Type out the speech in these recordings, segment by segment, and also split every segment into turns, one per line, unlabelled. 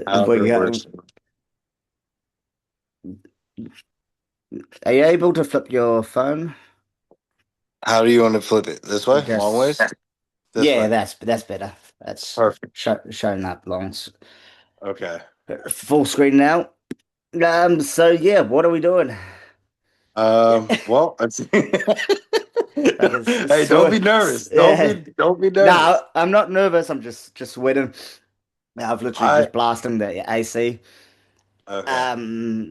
However
We
it
got,
works.
are you able to flip your phone?
How do you want to flip it? This way? Long ways?
Just
This
yeah,
way.
that's better. That's
Perfect.
showing up
Okay.
full screen now. So yeah, what are we doing?
Well, let's
Like it's
Hey, don't
so
be nervous.
yeah.
Don't be
No,
nervous.
I'm not nervous. I'm just sweating. I've literally
I
just blasting the AC.
okay.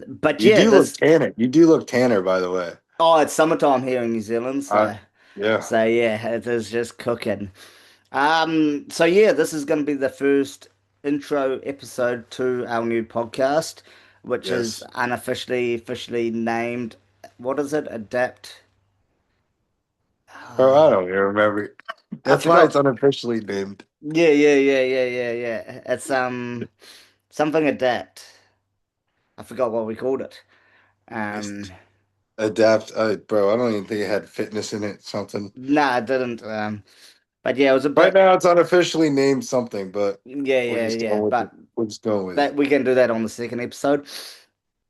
But
You
yeah,
do look
this
tanner. You do look tanner, by the way.
it's summertime here in New Zealand,
I
so
yeah.
so yeah, it is just cooking. So yeah, this is going to be the first intro episode to our new podcast, which is
Yes.
unofficially officially named. What is it? Adapt.
Bro, I
Oh,
don't even remember.
I
That's why it's
forgot.
unofficially named.
Yeah. It's something adapt. I forgot what we called it.
It's
Um,
adapt. Bro, I don't even think it had fitness in it. Something.
no, I didn't. But yeah, it was a
Right
bit.
now, it's unofficially named something, but
Yeah.
we're just going with
But
it.
we can do that on the second episode.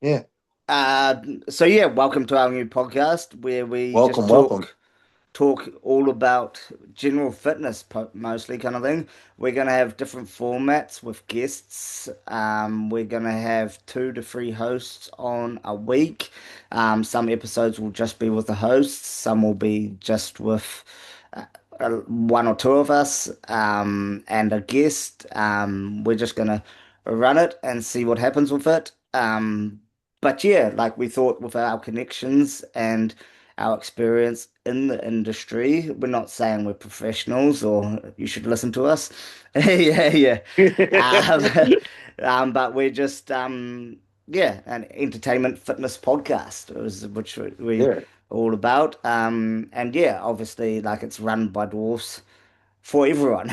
Yeah.
Uh, so yeah, welcome to our new podcast where we just
Welcome, welcome.
talk all about general fitness, mostly kind of thing. We're gonna have different formats with guests. We're gonna have 2 to 3 hosts on a week. Some episodes will just be with the hosts. Some will be just with one or two of us and a guest. We're just gonna run it and see what happens with it. But yeah, like we thought with our connections and our experience in the industry, we're not saying we're professionals or you should listen to us. Yeah. Um, but we're just yeah, an entertainment fitness podcast, which we
Yeah.
all about. And yeah, obviously, like it's run by dwarfs for everyone,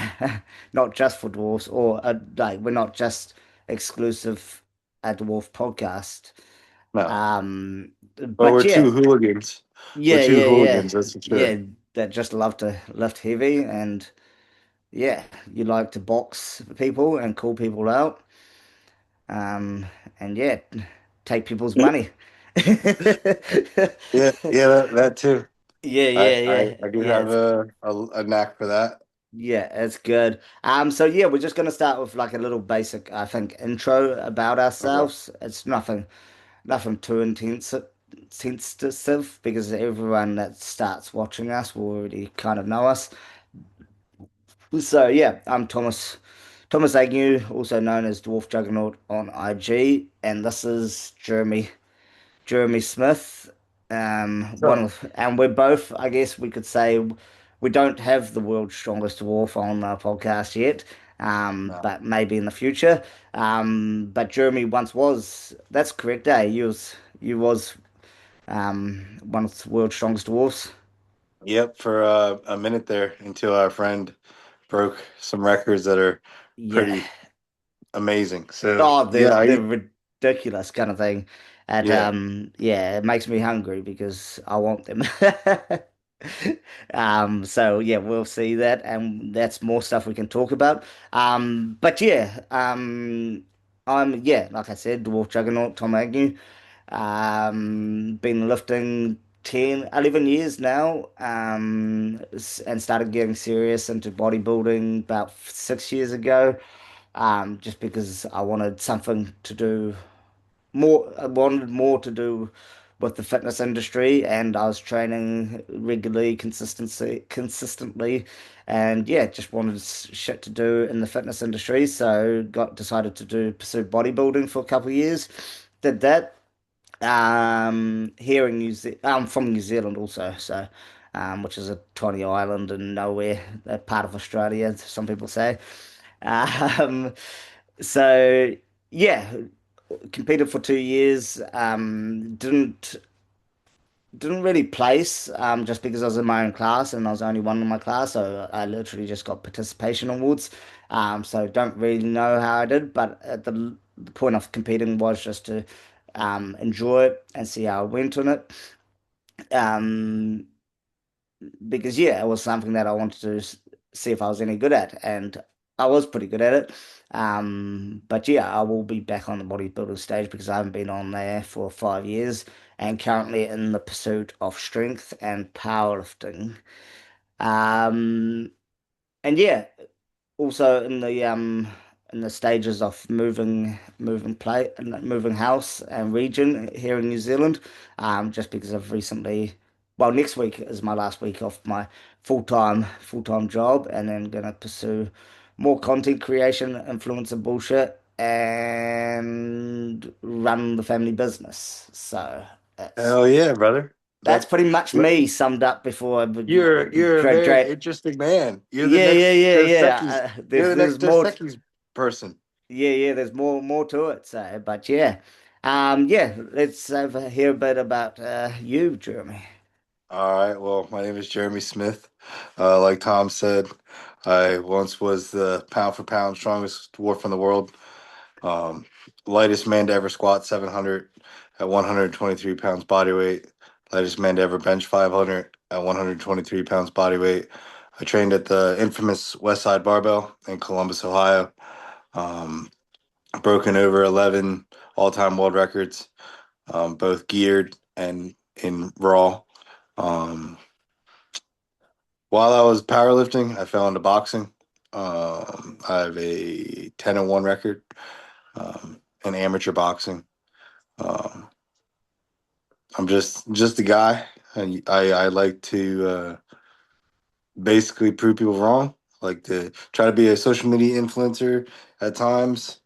not just for dwarfs, or like we're not just exclusive a dwarf podcast.
No.
Um,
But
but
we're
yeah,
two hooligans. We're
yeah,
two
yeah, yeah,
hooligans, that's for
yeah,
sure.
that just love to lift heavy, and yeah, you like to box people and call people out, um, and yeah, take people's money.
Yeah, yeah, that too. I do
Yeah.
have a knack for that.
Yeah, it's good. So yeah, we're just gonna start with like a little basic, I think, intro about
Okay.
ourselves. It's nothing too intensive because everyone that starts watching us will already kind of know us. So yeah, I'm Thomas Agnew, also known as Dwarf Juggernaut on IG, and this is Jeremy Smith.
So,
And we're both, I guess we could say, we don't have the world's strongest dwarf on our podcast yet,
no.
but maybe in the future. But Jeremy once was. That's correct, eh? You was one of the world's strongest dwarfs.
Yep, for a minute there until our friend broke some records that are
Yeah.
pretty amazing. So,
Oh,
yeah,
they're ridiculous kind of thing. And
yeah.
yeah, it makes me hungry because I want them. So yeah, we'll see that, and that's more stuff we can talk about. But yeah, I'm yeah, like I said, Dwarf Juggernaut, Tom Agnew. Been lifting 10, 11 years now, and started getting serious into bodybuilding about 6 years ago, just because I wanted something to do more. I wanted more to do with the fitness industry, and I was training regularly, consistently, and yeah, just wanted shit to do in the fitness industry. So got decided to pursue bodybuilding for a couple of years. Did that. Here in New Zealand, I'm from New Zealand also, so which is a tiny island in nowhere, a part of Australia, some people say. Um, so yeah, competed for 2 years. Didn't really place just because I was in my own class and I was only one in my class, so I literally just got participation awards. So don't really know how I did, but at the point of competing was just to enjoy it and see how I went on it. Um, because yeah, it was something that I wanted to see if I was any good at, and I was pretty good at it. But yeah, I will be back on the bodybuilding stage because I haven't been on there for 5 years and currently in the pursuit of strength and powerlifting. Um, and yeah, also in the stages of moving house and region here in New Zealand. Just because I've recently, well, next week is my last week of my full-time job, and then gonna pursue more content creation, influencer bullshit, and run the family business. So that's
Hell yeah, brother.
that's pretty much
Let-
me summed up before I
you're a
drag
very
drag.
interesting man. You're the
Yeah, yeah,
next
yeah,
Dos
yeah.
Equis. You're the
There's
next Dos
more.
Equis person.
Yeah, yeah. There's more to it. So, but yeah, yeah. Let's hear a bit about you, Jeremy.
All right. Well, my name is Jeremy Smith. Like Tom said, I once was the pound for pound strongest dwarf in the world. Um, Lightest man to ever squat 700 at 123 pounds body weight. Lightest man to ever bench 500 at 123 pounds body weight. I trained at the infamous West Side Barbell in Columbus, Ohio. Um, Broken over 11 all-time world records, both geared and in raw. Um, while I was powerlifting, I fell into boxing. I have a 10-1 record in amateur boxing. Um, I'm just a guy, and I like to basically prove people wrong. Like to try to be a social media influencer at times.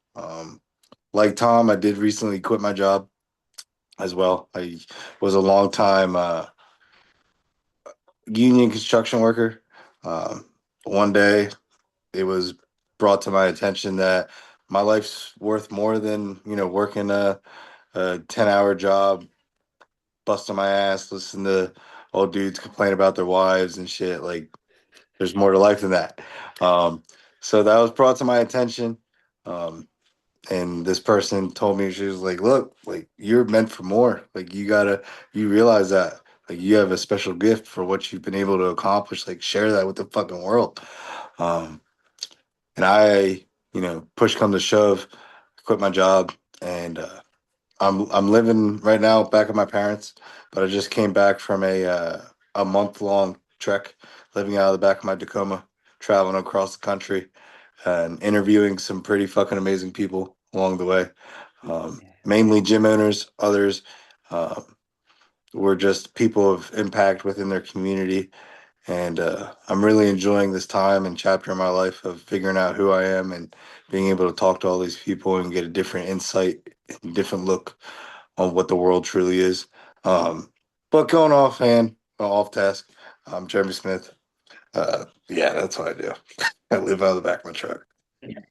Like Tom, I did recently quit my job as well. I was a long time union construction worker. Um, One day, it was brought to my attention that my life's worth more than working a 10-hour job, busting my ass, listening to old dudes complain about their wives and shit. Like, there's more to life than that. Um, so that was brought to my attention. Um, and this person told me, she was like, look, like, you're meant for more. Like, you realize that. Like, you have a special gift for what you've been able to accomplish. Like, share that with the fucking world. Um, and push come to shove, quit my job, and I'm living right now back at my parents, but I just came back from a month long trek, living out of the back of my Tacoma, traveling across the country, and interviewing some pretty fucking amazing people along the way. Mainly gym owners, others um, were just people of impact within their community, and I'm really enjoying this time and chapter in my life of figuring out who I am and being able to talk to all these people and get a different insight and different look on what the world truly is. But going off task, I'm Jeremy Smith. Yeah, that's what I do. I live out of the back of my truck.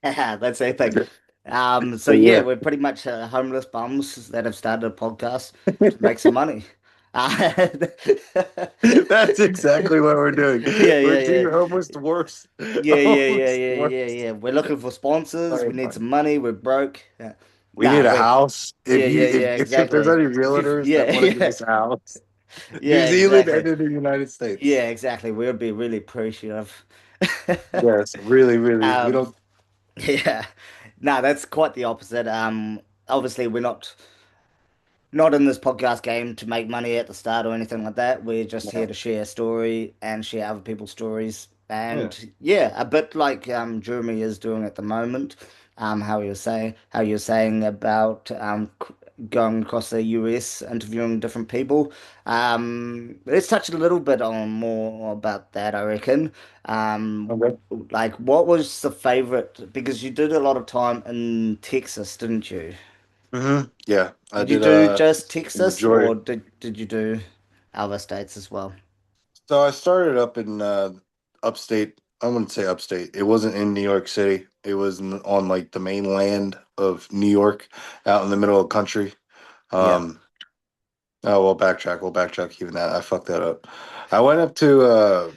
That's epic. So
But
yeah,
yeah,
we're pretty much homeless bums that have started a podcast to make some money. Uh,
that's exactly what we're doing.
yeah,
We're
yeah, yeah.
two homeless dwarfs.
Yeah, yeah, yeah,
Homeless
yeah, yeah,
dwarfs.
yeah. We're looking for sponsors. We
Sorry,
need
bud.
some money. We're broke.
We
Nah,
need a
we're
house.
yeah, yeah, yeah,
If there's
exactly.
any
If you,
realtors that
yeah,
want to give
yeah,
us a house, New
yeah,
Zealand
exactly.
and in the United States.
Yeah, exactly. We'd be really appreciative.
Yes, really, really. We
Um,
don't.
yeah. No, that's quite the opposite. Obviously we're not in this podcast game to make money at the start or anything like that. We're just here
No.
to share a story and share other people's stories.
Yeah.
And yeah, a bit like Jeremy is doing at the moment. How you're saying about going across the US, interviewing different people. Let's touch a little bit on more about that, I reckon. Um,
Okay.
like what was the favorite? Because you did a lot of time in Texas, didn't you?
Yeah, I
Did you
did
do just
the
Texas
majority.
or did you do other states as well?
So I started up in upstate. I wouldn't say upstate. It wasn't in New York City. It was on like the mainland of New York, out in the middle of the country.
Yeah.
Um, oh, we'll backtrack. We'll backtrack even that. I fucked that up. I went up to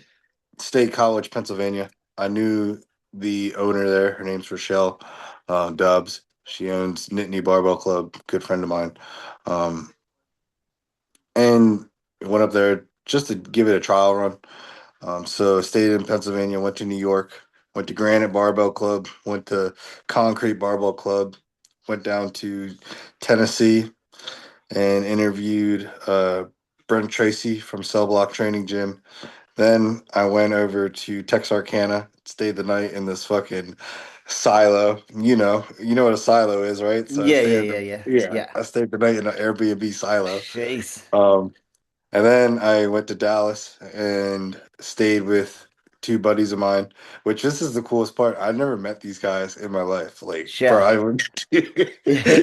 State College, Pennsylvania. I knew the owner there. Her name's Rochelle Dubs. She owns Nittany Barbell Club. Good friend of mine. Um, and went up there just to give it a trial run. So stayed in Pennsylvania, went to New York, Went to Granite Barbell Club, went to Concrete Barbell Club, went down to Tennessee and interviewed Brent Tracy from Cell Block Training Gym. Then I went over to Texarkana, stayed the night in this fucking silo. You know what a silo is, right? So I
Yeah,
stayed
yeah,
at
yeah,
the
yeah,
yeah,
yeah.
I stayed the night in an Airbnb silo.
Jeez.
Um, and then I went to Dallas and stayed with two buddies of mine, which this is the coolest part. I never met these guys in my life. Like, bro,
Sure.
I went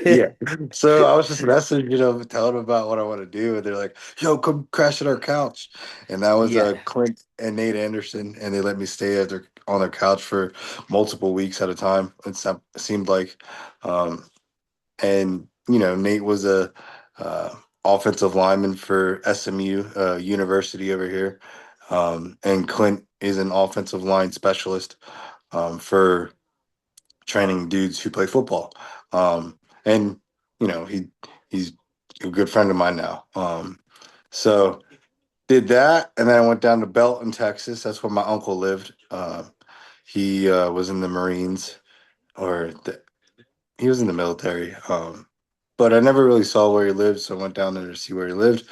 yeah. So I was just messaging, telling them about what I want to do. And they're like, yo, come crash at our couch. And that was
Yeah.
Clint and Nate Anderson. And they let me stay on their couch for multiple weeks at a time. Seemed like. Um, and Nate was a offensive lineman for SMU University over here, and Clint is an offensive line specialist for training dudes who play football. And he's a good friend of mine now. So did that, and then I went down to Belton, Texas. That's where my uncle lived. He was in the Marines, or he was in the military. But I never really saw where he lived, so I went down there to see where he lived.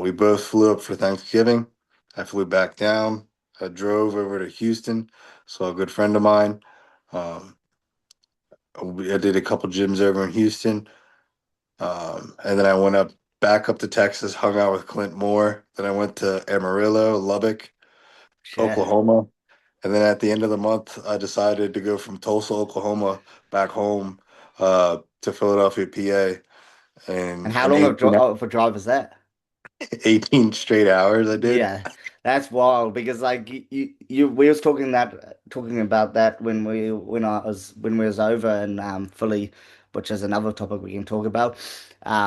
We both flew up for Thanksgiving. I flew back down. I drove over to Houston, saw a good friend of mine. Um, I did a couple gyms over in Houston, and then I went back up to Texas, hung out with Clint Moore. Then I went to Amarillo, Lubbock,
Sure.
Oklahoma, and then at the end of the month, I decided to go from Tulsa, Oklahoma, back home to Philadelphia, PA.
And
And
how
in
long of a drive is that?
18 straight hours I did.
Yeah, that's wild because like we was talking about that when we was over in Philly, which is another topic we can talk about.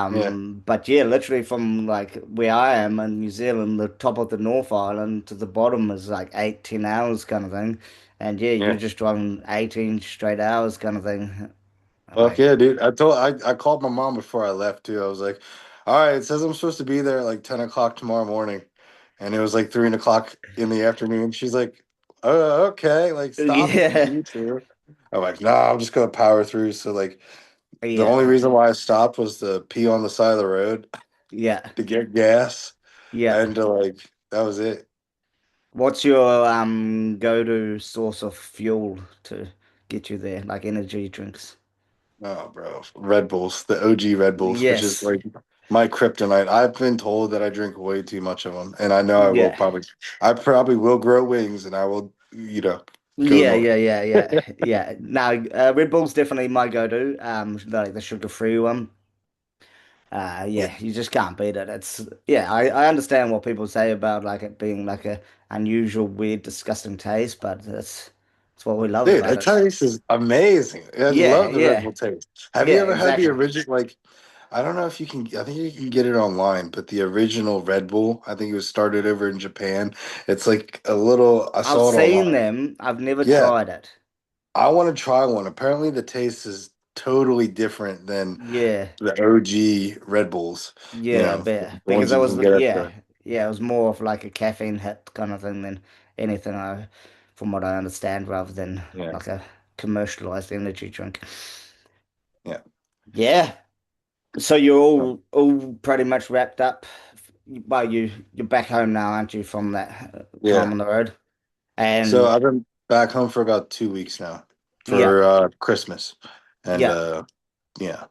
Yeah,
But yeah, literally from like where I am in New Zealand, the top of the North Island to the bottom is like 8, 10 hours kind of thing. And yeah, you're
yeah.
just driving 18 straight hours kind of thing.
Fuck
Like
yeah, dude. I called my mom before I left too. I was like, all right, it says I'm supposed to be there at like 10 o'clock tomorrow morning. And it was like 3 o'clock in the afternoon. She's like, oh, okay, like stop if you
yeah,
need to. I'm like, nah, I'm just gonna power through. So like the only
yeah,
reason why I stopped was to pee on the side of the road
yeah,
to get gas.
yeah.
And to that was it.
What's your go-to source of fuel to get you there, like energy drinks?
Oh, bro. Red Bulls, the OG Red Bulls, which is
Yes.
like my kryptonite. I've been told that I drink way too much of them, and I know
Yeah.
I probably will grow wings, and I will, go
Yeah,
north.
yeah, yeah, yeah, yeah. Now, Red Bull's definitely my go-to. Like the sugar-free one.
Yeah,
Yeah, you just can't beat it. It's yeah, I understand what people say about like it being like a unusual, weird, disgusting taste, but that's what we love
dude,
about
that
it.
taste is amazing. I
Yeah,
love the Red
yeah,
Bull taste. Have you
yeah,
ever had the
exactly.
original? I don't know if you can. I think you can get it online, but the original Red Bull, I think it was started over in Japan. It's like a little. I
I've
saw it
seen
online.
them. I've never
Yeah,
tried it.
I want to try one. Apparently, the taste is totally different than
Yeah.
the OG Red Bulls,
Yeah, I
the
bet. Because
ones
it
you
was,
can get at
yeah,
the
yeah, it was more of like a caffeine hit kind of thing than anything from what I understand, rather than
yeah,
like a commercialized energy drink.
yeah,
Yeah. So you're all pretty much wrapped up. Well, you're back home now, aren't you, from that time
yeah.
on the road?
So
And
I've been back home for about 2 weeks now
yeah,
for Christmas, and
yeah.
yeah,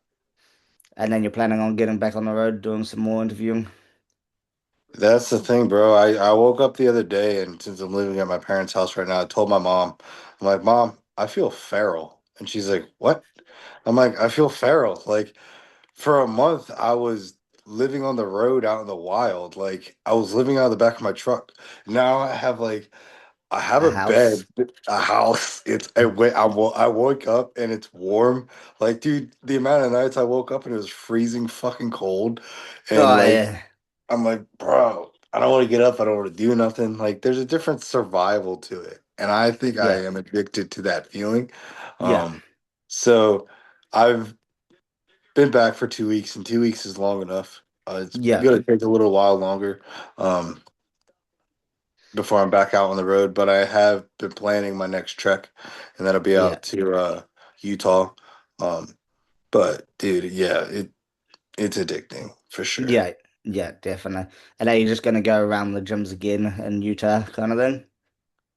And then you're planning on getting back on the road, doing some more interviewing.
that's the thing, bro. I woke up the other day, and since I'm living at my parents' house right now, I told my mom, I'm like, Mom, I feel feral, and she's like, What? I'm like, I feel feral, like. For a month, I was living on the road out in the wild. Like I was living out of the back of my truck. Now I have
A
a
house.
bed, a house. I woke up and it's warm. Like, dude, the amount of nights I woke up and it was freezing fucking cold. And
Oh
like
yeah,
I'm like, bro, I don't want to get up. I don't want to do nothing. Like there's a different survival to it. And I think I
yeah,
am addicted to that feeling.
yeah,
Um, so I've been back for 2 weeks, and 2 weeks is long enough. It's
yeah,
gonna take a little while longer. Um, before I'm back out on the road. But I have been planning my next trek, and that'll be
Yeah,
out to Utah. Um, but dude, yeah, it's addicting for sure.
yeah, yeah, definitely. And are you just gonna go around the gyms again in Utah, kind of thing?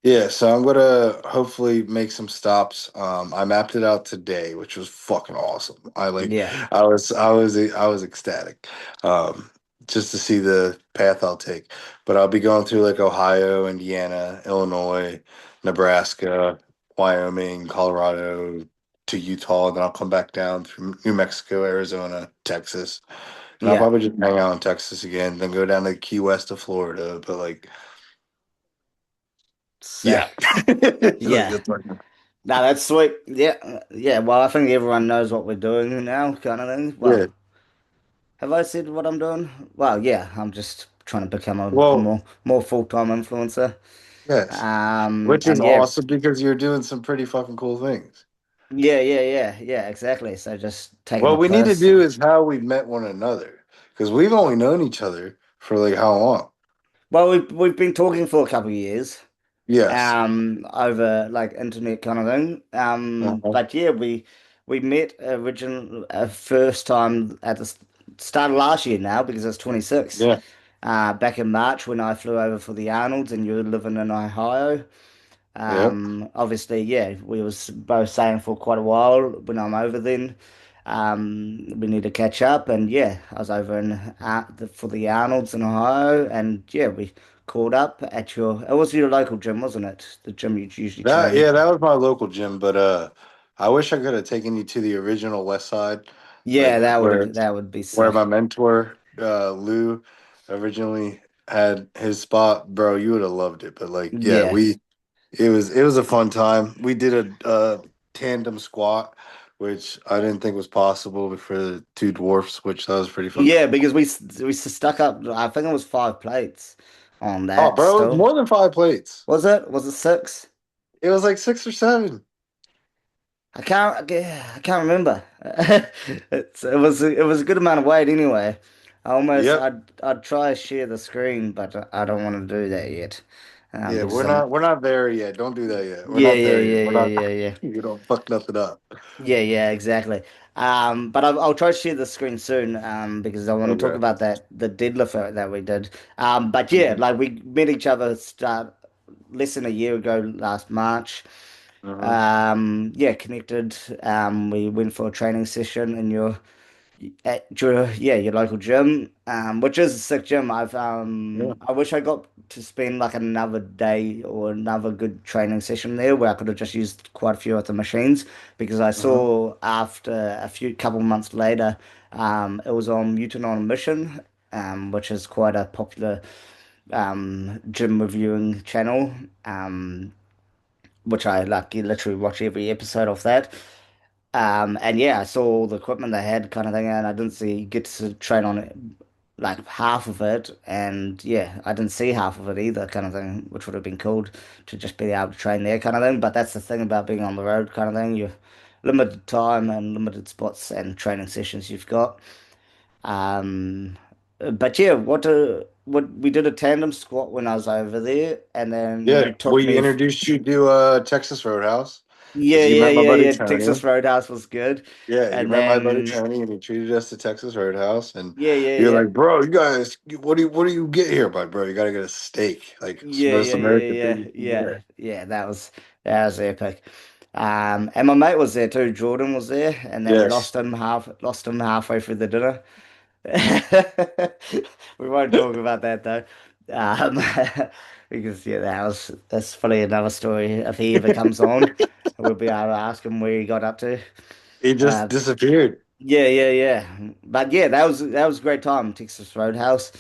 Yeah, so I'm gonna hopefully make some stops. I mapped it out today, which was fucking awesome.
Yeah,
I was ecstatic, just to see the path I'll take. But I'll be going through like Ohio, Indiana, Illinois, Nebraska, Wyoming, Colorado to Utah, and then I'll come back down through New Mexico, Arizona, Texas, and I'll
yeah,
probably just hang out in Texas again, then go down to Key West to Florida. But like, yeah,
sick.
like
Yeah.
that's like.
No, that's sweet. Yeah, yeah. Well, I think everyone knows what we're doing now, kind of thing.
Yeah.
Well, have I said what I'm doing? Well, yeah, I'm just trying to become a
Well,
more full-time influencer.
yes. Which is
And yeah,
awesome because you're doing some pretty fucking cool things.
yeah, exactly. So just taking
What
a
we need to
piss.
do is how we met one another because we've only known each other for like how long?
Well, we've been talking for a couple of years,
Yes.
over like internet kind of thing.
Uh-huh.
But yeah, we met first time at the start of last year now because it's 26.
Yeah.
Back in March when I flew over for the Arnolds and you were living in Ohio.
Yep.
Obviously, yeah, we was both saying for quite a while when I'm over then. We need to catch up, and yeah, I was over in for the Arnolds in Ohio, and yeah, we called up at it was your local gym, wasn't it? The gym you usually
That
train.
yeah, that was my local gym, but I wish I could have taken you to the original West Side,
Yeah,
like
that would be
where my
sick.
mentor Lou originally had his spot, bro. You would have loved it. But like, yeah,
Yeah.
we it was a fun time. We did a tandem squat, which I didn't think was possible for the two dwarfs, which that was pretty fucking
Yeah,
cool.
because we stuck up. I think it was 5 plates on
Oh,
that
bro, it was
still.
more than 5 plates.
Was it? Was it six?
It was like 6 or 7.
I can't remember. It was a good amount of weight anyway.
Yep.
I'd try to share the screen, but I don't want to do that yet.
Yeah,
Because I'm
we're not there yet. Don't do that yet. We're
yeah,
not
yeah,
there yet.
yeah,
We're
yeah,
not.
yeah, yeah.
You don't fuck nothing up.
Yeah, exactly. But I'll try to share the screen soon, because I want to talk
Okay.
about the deadlift that we did. But yeah,
Hmm.
like we met each other start less than a year ago last March.
Hmm.
Yeah, connected. We went for a training session in your local gym, which is a sick gym.
Yeah.
I wish I got to spend like another day or another good training session there where I could have just used quite a few of the machines because I
Hmm.
saw after a few couple months later, it was on Mutant on a Mission, which is quite a popular gym reviewing channel. Um, which I like literally watch every episode of that. And yeah, I saw all the equipment they had kind of thing, and I didn't see get to train on it like half of it, and yeah, I didn't see half of it either, kind of thing, which would have been cool to just be able to train there, kind of thing. But that's the thing about being on the road, kind of thing. You're limited time and limited spots and training sessions you've got. Um, but yeah, what we did a tandem squat when I was over there, and then you
Yeah.
took
We
me.
introduced you to Texas Roadhouse because
Yeah,
you
yeah,
met my
yeah,
buddy
yeah.
Tony.
Texas Roadhouse was good.
Yeah, you
And
met my buddy
then,
Tony, and he treated us to Texas Roadhouse. And
yeah, yeah,
you're
yeah.
like, bro, you guys, what do you get here, but bro, you got to get a steak, like it's the
Yeah,
most
yeah, yeah,
American thing
yeah,
you can
yeah,
get.
yeah. That was epic. And my mate was there too. Jordan was there, and then we
Yes.
lost him halfway through the dinner. We won't talk about that though, um, because yeah, that's probably another story. If he ever comes on, we'll be able to ask him where he got up to.
He just
Uh,
disappeared.
Yeah. But yeah, that was a great time, Texas Roadhouse.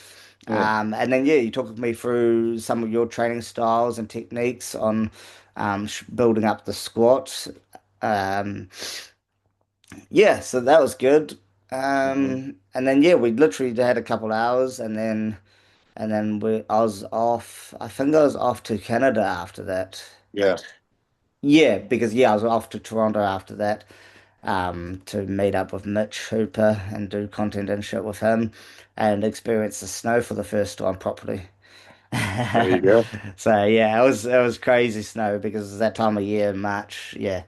Yeah.
And then yeah, you talked me through some of your training styles and techniques on building up the squat. Um, yeah, so that was good.
Hmm.
And then yeah, we literally had a couple hours, and then I was off. I think I was off to Canada after that.
Yeah.
Yeah, because yeah, I was off to Toronto after that. To meet up with Mitch Hooper and do content and shit with him and experience the snow for the first time properly.
There you go.
So yeah, it was crazy snow because that time of year, March, yeah,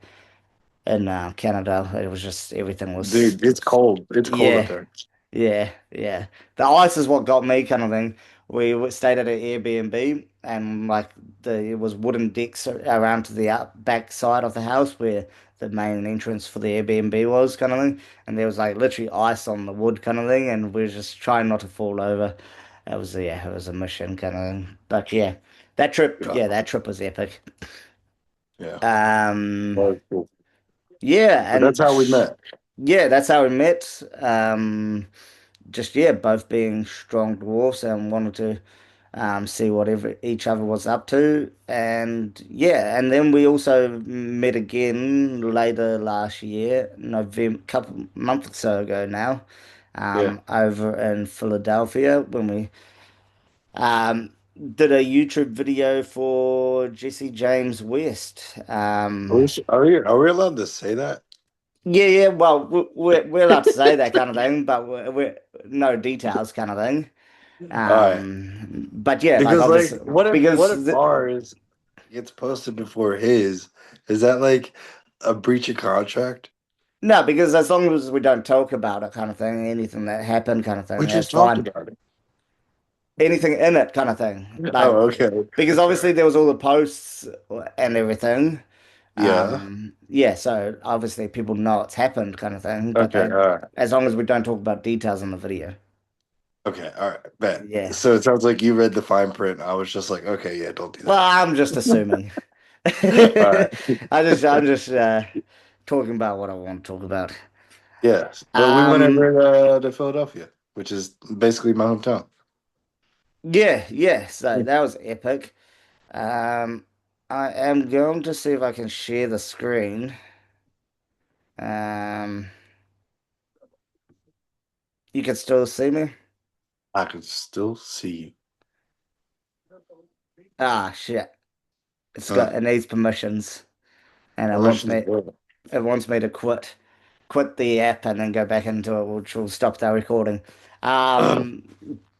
in Canada, it was just everything was,
Dude, it's cold. It's cold up
yeah,
there.
yeah, yeah. The ice is what got me kind of thing. We stayed at an Airbnb and like it was wooden decks around to the back side of the house where the main entrance for the Airbnb was kind of thing. And there was like literally ice on the wood kind of thing, and we were just trying not to fall over. It was yeah, it was a mission kind of thing. But
Yeah.
yeah, that trip was epic.
Yeah.
Um,
Well, cool.
yeah,
But that's
and
how we met.
yeah, that's how we met. Just yeah, both being strong dwarfs and wanted to see whatever each other was up to, and yeah, and then we also met again later last year, November, couple months or so ago now,
Yeah.
over in Philadelphia when we um did a YouTube video for Jesse James West.
Are we allowed to say that?
Yeah, yeah. Well, we're allowed to say that kind of thing, but we're no details kind of thing.
All right.
But yeah, like
Because like
obviously
what
because
if ours gets posted before his? Is that like a breach of contract?
no, because as long as we don't talk about it kind of thing, anything that happened kind of thing,
We
that's
just talked
fine.
about it.
Anything in it kind of thing, like
Oh, okay.
because
Okay.
obviously there was all the posts and everything.
Yeah.
Yeah, so obviously people know it's happened kind of thing, but
Okay.
they
All right.
as long as we don't talk about details in the video.
Okay. All right. Bet.
Yeah.
So it sounds like you read the fine print. I was just like, okay, yeah, don't do
Well,
that.
I'm just assuming.
All right.
I'm just talking about what I want to talk about.
Yes. But we went
Um,
over to Philadelphia, which is basically my hometown.
yeah, yeah. So that was epic. Um, I am going to see if I can share the screen. Um, you can still see me.
I could still see
Ah, shit.
you.
It needs permissions, and
Permissions. Good.
it wants me to quit the app and then go back into it, which will stop the recording. Um,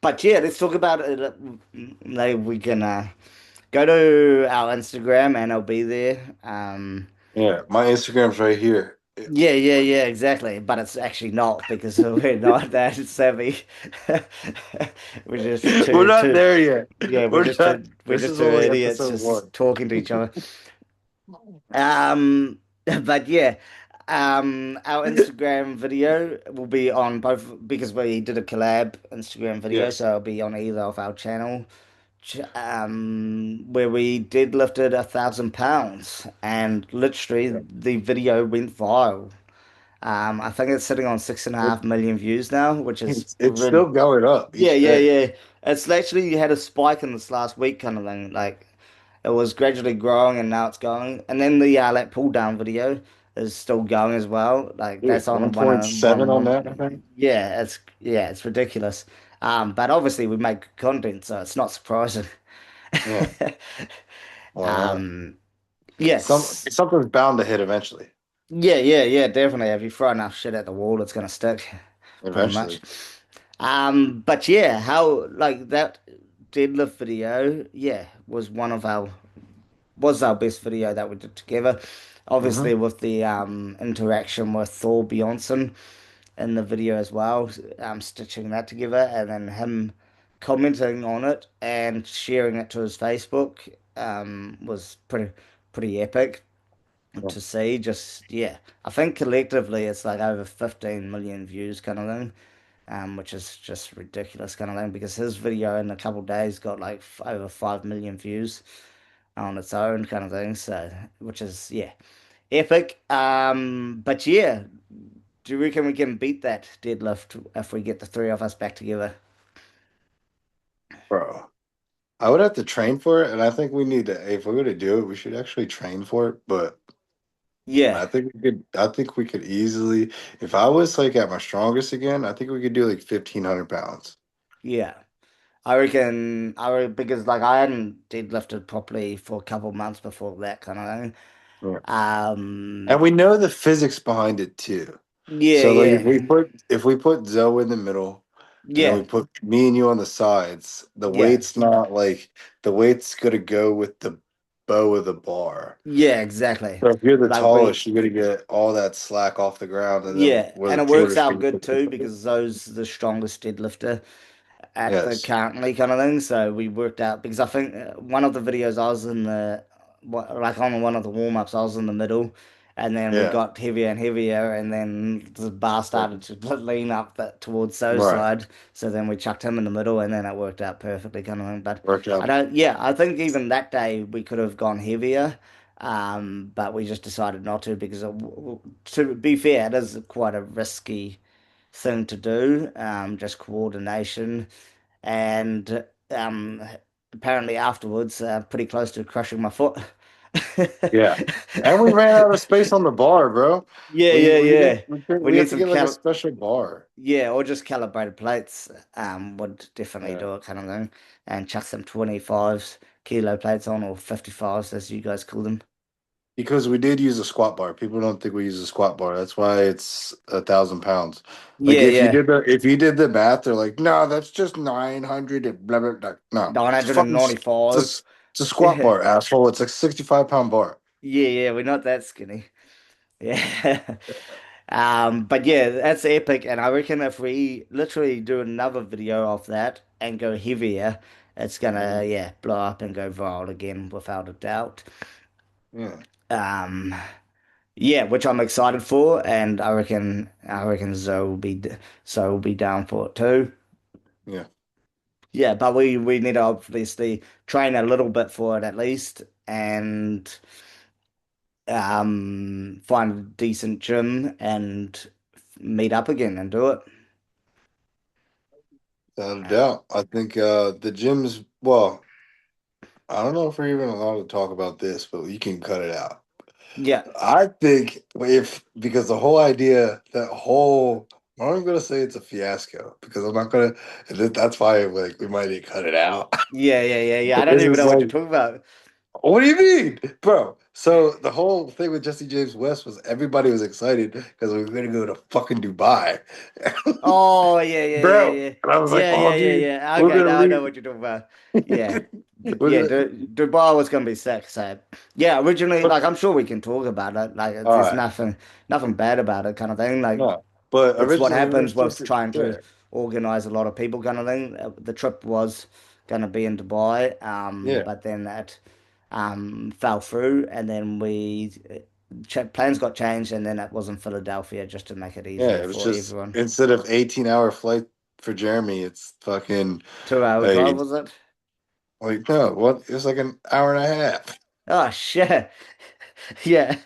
but yeah, let's talk about it. Maybe we can go to our Instagram and I'll be there.
Yeah, my Instagram's right here.
Yeah, yeah, yeah, exactly. But it's actually not because we're not that savvy. We're just
We're not there yet.
yeah,
We're not.
we're
This
just
is
two
only
idiots
episode
just
one.
talking to each other. Um, but yeah, our Instagram video will be on both because we did a collab Instagram video,
Yes.
so it'll be on either of our channel. Where we deadlifted 1,000 pounds, and literally
Yeah.
the video went viral. I think it's sitting on six and a
It,
half million views now, which is
it's still going up
yeah,
each
yeah,
day.
yeah. It's actually you had a spike in this last week kind of thing. Like it was gradually growing and now it's going. And then the that pull down video is still going as well. Like
Dude,
that's on one
1.7 on that, I think.
yeah, it's ridiculous. But obviously we make good content, so it's not surprising.
Yeah. Why not?
Um, yes.
Something's bound to hit eventually.
Yeah, yeah, yeah, definitely. If you throw enough shit at the wall, it's gonna stick, pretty much.
Eventually.
But yeah, how like that deadlift video, yeah, was our best video that we did together. Obviously
Hmm.
with the interaction with Thor Bjornsson in the video as well, stitching that together and then him commenting on it and sharing it to his Facebook was pretty epic
Yeah.
to see. Just yeah, I think collectively it's like over 15 million views kind of thing, which is just ridiculous kind of thing because his video in a couple of days got like over 5 million views on its own kind of thing. So, which is yeah, epic. But yeah, do you reckon we can beat that deadlift if we get the three of us back together?
Bro. I would have to train for it, and I think we need to, if we're gonna do it, we should actually train for it. But
Yeah,
I think we could easily, if I was like at my strongest again, I think we could do like 1,500 pounds.
yeah. Because like I hadn't deadlifted properly for a couple of months before that kind of thing.
Yeah. And
Um,
we know the physics behind it too.
yeah,
So like
yeah,
if we put Zoe in the middle, and then we
Yeah,
put me and you on the sides. The
yeah,
weight's not like the weight's gonna go with the bow of the bar.
yeah, exactly.
So if you're the
Like we,
tallest, you're gonna get all that slack off the ground, and then
yeah,
we're
and
the
it works
shortest.
out good too because Zoe's the strongest deadlifter at the
Yes.
currently kind of thing. So we worked out because I think one of the videos I was in like on one of the warm ups, I was in the middle, and then we
Yeah.
got heavier and heavier, and then the bar started to lean up towards Zoe's
Right.
side. So then we chucked him in the middle, and then it worked out perfectly kind of thing. But
Worked
I
out.
don't, yeah, I think even that day we could have gone heavier. But we just decided not to because to be fair, it is quite a risky thing to do, just coordination. And apparently afterwards, pretty close to crushing my foot.
Yeah. And we ran out of space on the bar, bro.
Yeah,
We
yeah,
we didn't
yeah. We
we
need
have to
some
get like a special bar.
yeah, or just calibrated plates. Would definitely
Yeah.
do it kind of thing, and chuck some 25s kilo plates on or 55s as you guys call them.
Because we did use a squat bar. People don't think we use a squat bar. That's why it's 1,000 pounds. Like
Yeah, yeah.
if you did the math, they're like, no, that's just 900 and blah blah blah. No, it's a fucking
$995.
it's a squat
Yeah.
bar, asshole. It's like 65 pound bar.
Yeah, yeah, we're not that skinny. Yeah. But yeah, that's epic, and I reckon if we literally do another video of that and go heavier, it's gonna
Mhm.
yeah blow up and go viral again without a doubt.
Yeah,
Um, yeah, which I'm excited for, and I reckon Zoe will be down for it too.
yeah.
Yeah, but we need to obviously train a little bit for it at least, and find a decent gym and meet up again and do it.
Without a doubt. I think the gyms. Well, I don't know if we're even allowed to talk about this, but you can cut it out.
Yeah,
I think if because the whole idea, that whole, I'm not gonna say it's a fiasco because I'm not gonna. That's why like we might need to cut it out.
yeah. I don't
It's
even
just
know what you're
like,
talking about.
what do you mean, bro? So the whole thing with Jesse James West was everybody was excited because we were gonna go to fucking Dubai,
Oh
bro. And I was like, oh, dude,
yeah.
we're
Okay,
gonna
now I know
leave.
what you're talking about. Yeah,
We're gonna.
Dubai was gonna be sick. So yeah, originally,
But,
like I'm sure we can talk about it. Like
all
there's
right,
nothing bad about it, kind of thing. Like
no. But
it's what
originally we were
happens
supposed
with
to.
trying to
Yeah,
organize a lot of people, kind of thing. The trip was gonna be in Dubai,
yeah.
but then that fell through, and then plans got changed, and then it was in Philadelphia just to make it
Yeah,
easier
it was
for
just
everyone.
instead of 18-hour flight for Jeremy, it's fucking
2 hour drive
a
was it?
like no, what? It was like an hour and a half.
Oh shit. Yeah.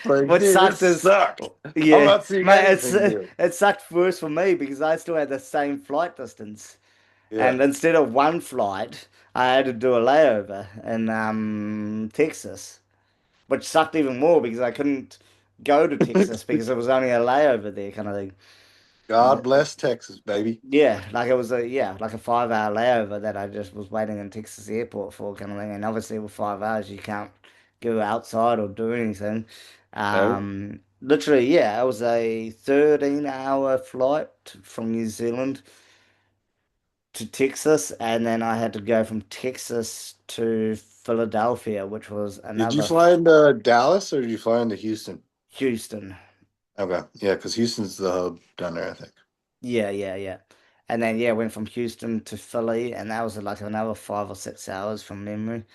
Like,
What
dude, this
sucked is
sucked. I'm
yeah,
not seeing
mate,
anything new.
it sucked worse for me because I still had the same flight distance.
Yeah.
And instead of one flight, I had to do a layover in Texas, which sucked even more because I couldn't go to Texas because it was only a layover there kind of thing.
God bless Texas, baby.
Yeah, like it was like a 5 hour layover that I just was waiting in Texas airport for kind of thing. And obviously with 5 hours you can't go outside or do anything.
No,
Literally, yeah, it was a 13-hour flight from New Zealand to Texas, and then I had to go from Texas to Philadelphia, which was
did you
another
fly into Dallas or did you fly into Houston?
Houston.
Okay, yeah, because Houston's the hub down there, I think.
Yeah. And then yeah, went from Houston to Philly, and that was like another 5 or 6 hours from memory.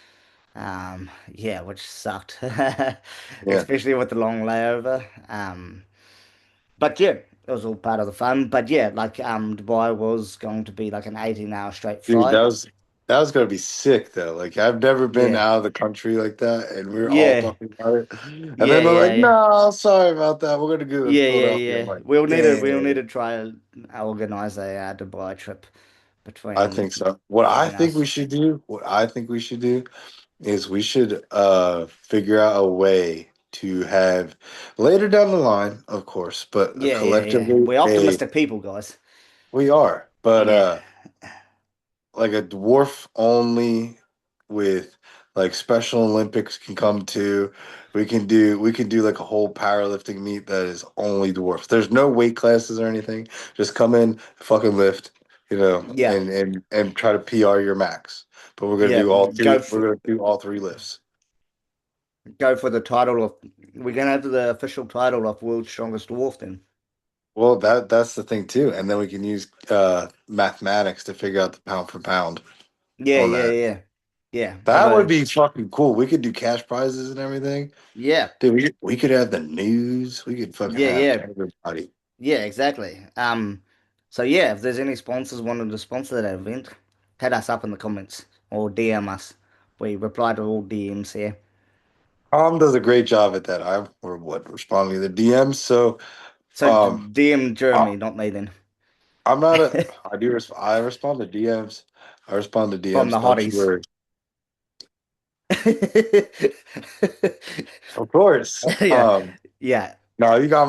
Yeah, which sucked,
Yeah.
especially with the long layover. But yeah, it was all part of the fun. But yeah, like Dubai was going to be like an 18-hour straight
Dude,
flight.
that was gonna be sick though. Like I've never been
Yeah,
out of the country like that, and we were all
yeah,
talking about it. And then they're like,
yeah.
"No, sorry about that. We're gonna go to Philadelphia." I'm
Yeah.
like,
We'll need
"Dang,
to try and organize a Dubai trip
I
between
think so." What I
between
think we
us.
should do, what I think we should do, is we should figure out a way to have later down the line, of course, but
Yeah.
collectively
We're
a
optimistic people, guys.
we are, but
Yeah.
like a dwarf only with like Special Olympics can come to. We can do like a whole powerlifting meet that is only dwarfs. There's no weight classes or anything. Just come in, fucking lift.
Yeah,
and try to PR your max. But we're gonna
yeah.
do all
Go
three. We're
for
gonna do all three lifts.
go for the title of. We're gonna have the official title of World's Strongest Dwarf then.
Well, that's the thing too, and then we can use mathematics to figure out the pound for pound
Yeah,
on
yeah,
that.
yeah, yeah. Have
That would
a
be fucking cool. We could do cash prizes and everything.
yeah,
Dude, we could have the news. We could fucking
yeah,
have
yeah,
everybody.
yeah. Exactly. So yeah, if there's any sponsors wanting to sponsor that event, hit us up in the comments or DM us. We reply to all DMs here.
Tom does a great job at that. I'm or what responding to the DMs. So
So
um
DM
I,
Jeremy, not me then.
I'm not a I respond to DMs. I respond to
From
DMs.
the
Don't you
hotties.
worry. Of course.
Yeah, yeah,
No, you got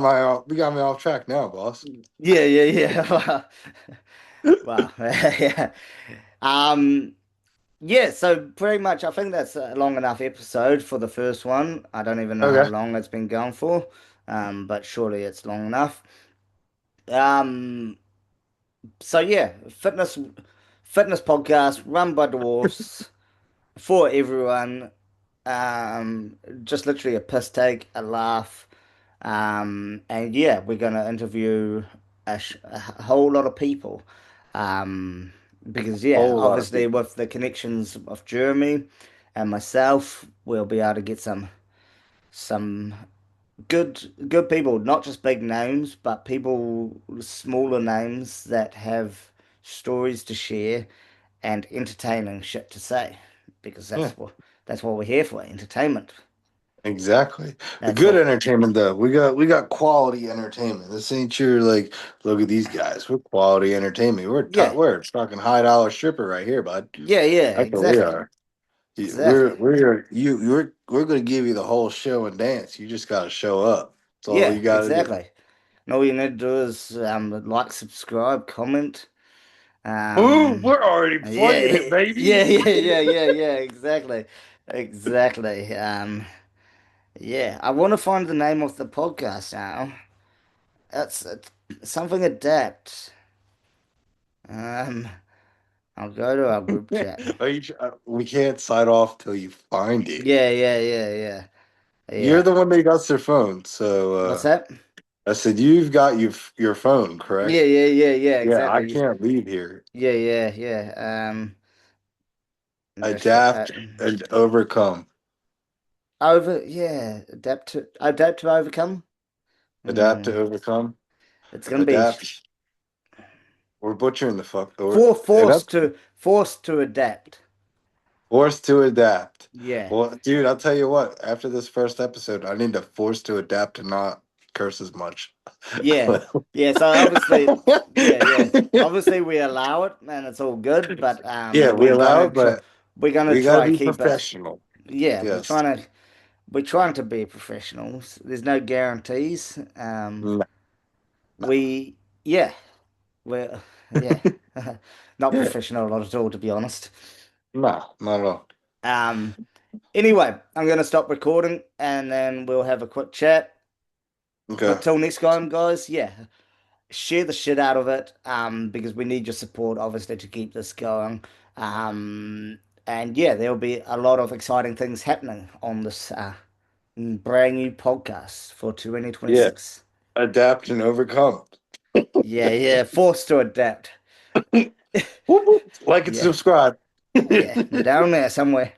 me off track now, boss.
yeah, yeah, yeah. Wow. Yeah. Um, yeah, so pretty much I think that's a long enough episode for the first one. I don't even know how
Okay.
long it's been going for. But surely it's long enough. Um, so yeah, fitness podcast run by dwarfs for everyone. Just literally a piss take, a laugh. And yeah, we're gonna interview a whole lot of people. Um, because yeah,
Whole lot of
obviously
people.
with the connections of Jeremy and myself, we'll be able to get some good people, not just big names, but people smaller names that have stories to share and entertaining shit to say. Because
Yeah,
that's what we're here for, entertainment.
exactly. The
That's
good
what
entertainment though. We got quality entertainment. This ain't your like look at these guys. We're quality entertainment.
yeah,
We're talking $high stripper right here, bud.
yeah, yeah,
That's what we
exactly.
are.
Exactly.
We're gonna give you the whole show and dance. You just gotta show up. That's all
Yeah,
you gotta do.
exactly. And all you need to do is like, subscribe, comment.
Ooh,
Um,
we're already
yeah,
plugging it,
yeah,
baby.
yeah, yeah, yeah, yeah, exactly. Exactly. Yeah, I want to find the name of the podcast now. It's something adapt. Um, I'll go to our group chat.
We can't sign off till you find it.
Yeah, yeah, yeah, yeah,
You're
yeah.
the one that got their phone, so
What's that?
I said you've got your phone,
Yeah,
correct?
yeah, yeah, yeah,
Yeah, I
exactly.
can't leave here.
Yeah, yeah, yeah. Just
Adapt and overcome.
yeah, adapt to overcome.
Adapt to
Mm.
overcome.
It's gonna be
Adapt. We're butchering the fuck.
for
And up,
forced to adapt.
forced to adapt.
Yeah,
Well, dude, I'll tell you what. After this first episode, I need to force to adapt and not curse as much.
yeah, yeah. So obviously, yeah, yeah. Obviously, we allow it, and it's all good. But
Yeah, we allow it, but
we're gonna
we got to
try
be
keep it.
professional.
Yeah,
Yes.
we're trying to be professionals. There's no guarantees.
No,
We yeah, we're yeah, not professional not at all, to be honest.
no, not at all.
Um. Anyway, I'm gonna stop recording, and then we'll have a quick chat.
Okay.
But till next time, guys, yeah, share the shit out of it, because we need your support, obviously, to keep this going. And yeah, there'll be a lot of exciting things happening on this brand new podcast for
Yeah.
2026.
Adapt and overcome.
Yeah, yeah, forced to adapt.
Whoop, whoop. Like and
Yeah,
subscribe.
yeah, down there somewhere.